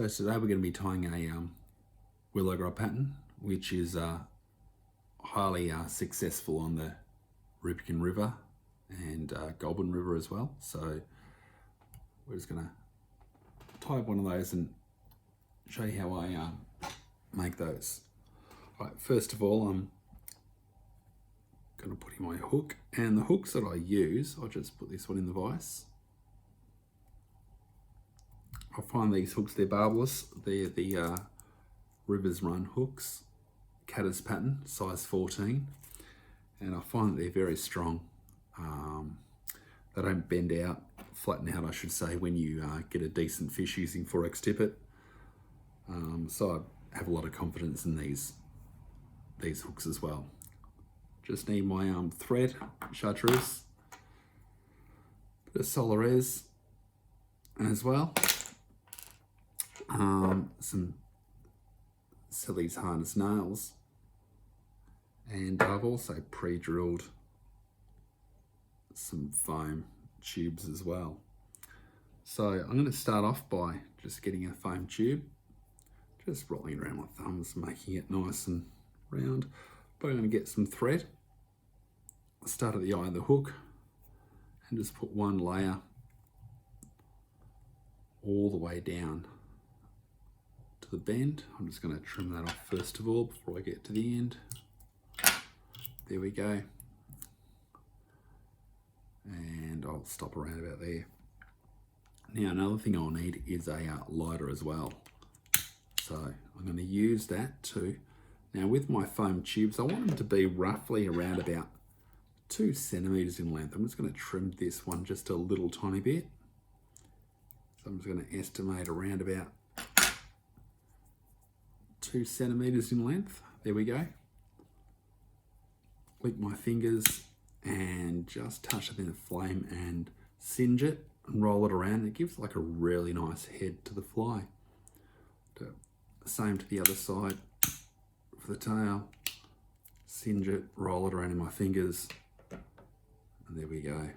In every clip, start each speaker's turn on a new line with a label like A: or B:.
A: So today we're going to be tying a Willow Grub pattern, which is highly successful on the Rubicon River and Goulburn River as well. So we're just going to tie one of those and show you how I make those. Right, first of all, I'm going to put in my hook, and the hooks that I use, I'll just put this one in the vise. I find these hooks, they're barbless. They're the Rivers Run hooks, caddis pattern, size 14. And I find that they're very strong. They don't bend out, flatten out, I should say, when you get a decent fish using 4X tippet. So I have a lot of confidence in these hooks as well. Just need my thread, chartreuse, bit of solarez as well. Some Silly's harness nails, and I've also pre-drilled some foam tubes as well. So I'm going to start off by just getting a foam tube, just rolling around my thumbs, making it nice and round. But I'm going to get some thread, start at the eye of the hook, and just put one layer all the way down to the bend. I'm just going to trim that off first of all before I get to the end. There we go. And I'll stop around about there. Now another thing I'll need is a lighter as well. So I'm going to use that too. Now with my foam tubes, I want them to be roughly around about 2 centimeters in length. I'm just going to trim this one just a little tiny bit. So I'm just going to estimate around about 2 centimeters in length. There we go. Lick my fingers and just touch it in the flame and singe it and roll it around. It gives like a really nice head to the fly. Same to the other side for the tail. Singe it, roll it around in my fingers, and there we go.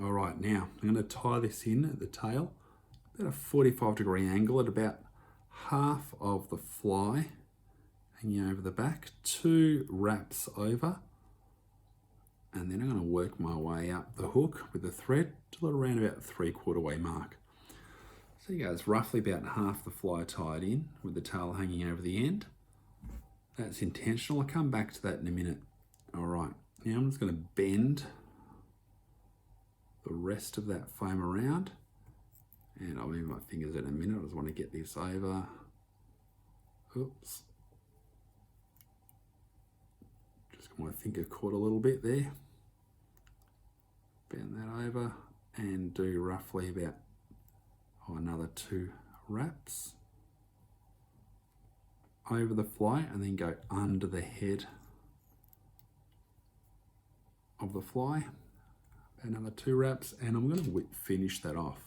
A: All right, now I'm going to tie this in at the tail, at a 45-degree angle at about half of the fly hanging over the back, 2 wraps over, and then I'm going to work my way up the hook with the thread till around about the 3/4 way mark. So you guys, roughly about half the fly tied in with the tail hanging over the end. That's intentional. I'll come back to that in a minute. All right, now I'm just going to bend the rest of that foam around, and I'll move my fingers in a minute. I just want to get this over. Oops. Just got my finger caught a little bit there. Bend that over and do roughly about another 2 wraps over the fly, and then go under the head of the fly. Another 2 wraps, and I'm going to finish that off.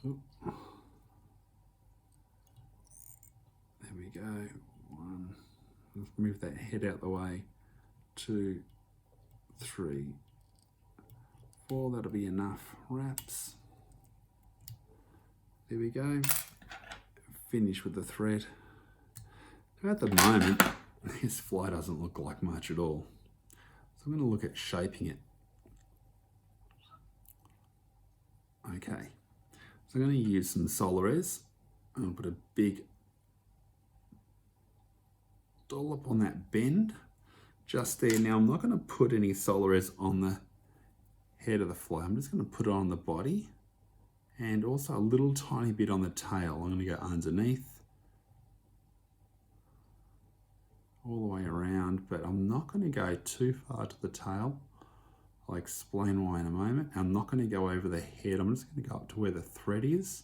A: There we go. 1. Let's move that head out the way. 2, 3, 4. That'll be enough wraps. There we go. Finish with the thread. Now at the moment, this fly doesn't look like much at all. So I'm going to look at shaping it. Okay. So I'm going to use some solarez. I'm going to put a big dollop on that bend just there. Now I'm not going to put any solarez on the head of the fly. I'm just going to put it on the body, and also a little tiny bit on the tail. I'm going to go underneath, all the way around, but I'm not going to go too far to the tail. I'll explain why in a moment. I'm not going to go over the head. I'm just going to go up to where the thread is,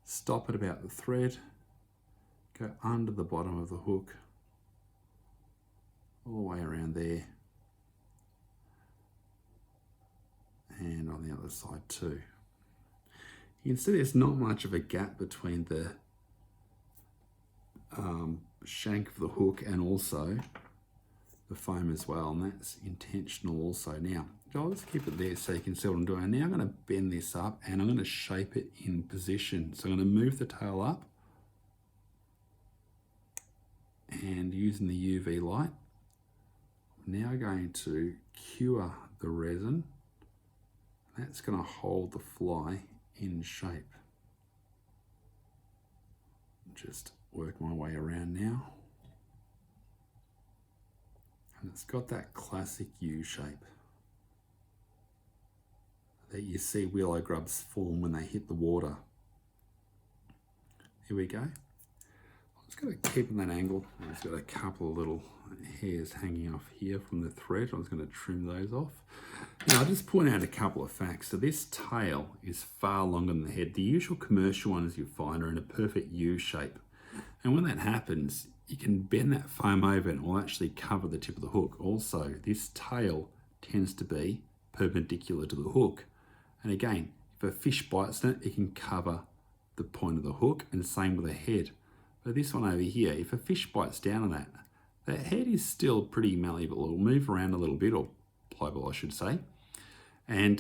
A: stop at about the thread, go under the bottom of the hook, all the way around there, and on the other side too. You can see there's not much of a gap between the shank of the hook and also the foam as well, and that's intentional also. Now I'll just keep it there so you can see what I'm doing. Now I'm going to bend this up and I'm going to shape it in position. So I'm going to move the tail up and using the UV light, I'm now going to cure the resin. That's going to hold the fly in shape. Just work my way around now. And it's got that classic U shape that you see willow grubs form when they hit the water. Here we go. I'm just going to keep in that angle. I've just got a couple of little hairs hanging off here from the thread. I'm just going to trim those off. Now I'll just point out a couple of facts. So this tail is far longer than the head. The usual commercial ones you find are in a perfect U shape. And when that happens, you can bend that foam over and it will actually cover the tip of the hook. Also, this tail tends to be perpendicular to the hook. And again, if a fish bites in it, it can cover the point of the hook, and same with the head. But this one over here, if a fish bites down on that, the head is still pretty malleable. It will move around a little bit, or pliable I should say, and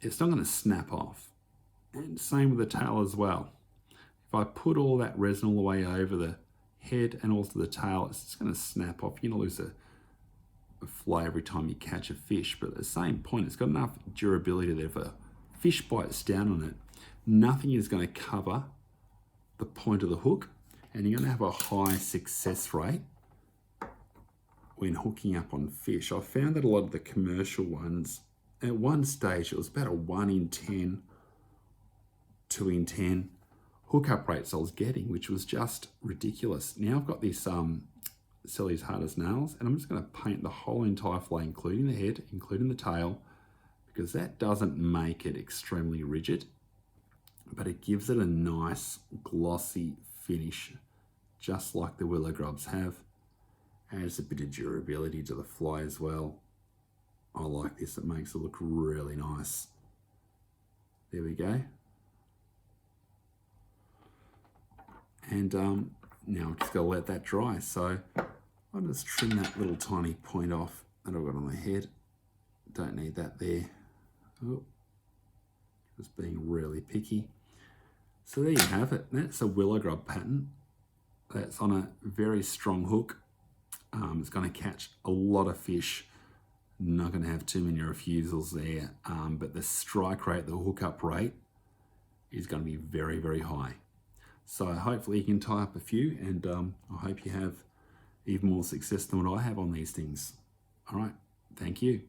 A: it's not going to snap off. And same with the tail as well. If I put all that resin all the way over the head and also the tail, it's just going to snap off. You're going to lose a fly every time you catch a fish, but at the same point, it's got enough durability that if a fish bites down on it, nothing is going to cover the point of the hook, and you're going to have a high success rate when hooking up on fish. I found that a lot of the commercial ones, at one stage, it was about a 1 in 10, 2 in 10 hookup rates I was getting, which was just ridiculous. Now I've got this Silly's Hard as Nails, and I'm just going to paint the whole entire fly, including the head, including the tail, because that doesn't make it extremely rigid, but it gives it a nice glossy finish, just like the willow grubs have. Adds a bit of durability to the fly as well. I like this, it makes it look really nice. There we go. And now I'm just going to let that dry. So I'll just trim that little tiny point off that I've got on the head. Don't need that there. Oh, just being really picky. So there you have it. That's a willow grub pattern. That's on a very strong hook. It's going to catch a lot of fish. Not going to have too many refusals there, but the strike rate, the hookup rate, is going to be very, very high. So hopefully you can tie up a few, and I hope you have even more success than what I have on these things. All right, thank you.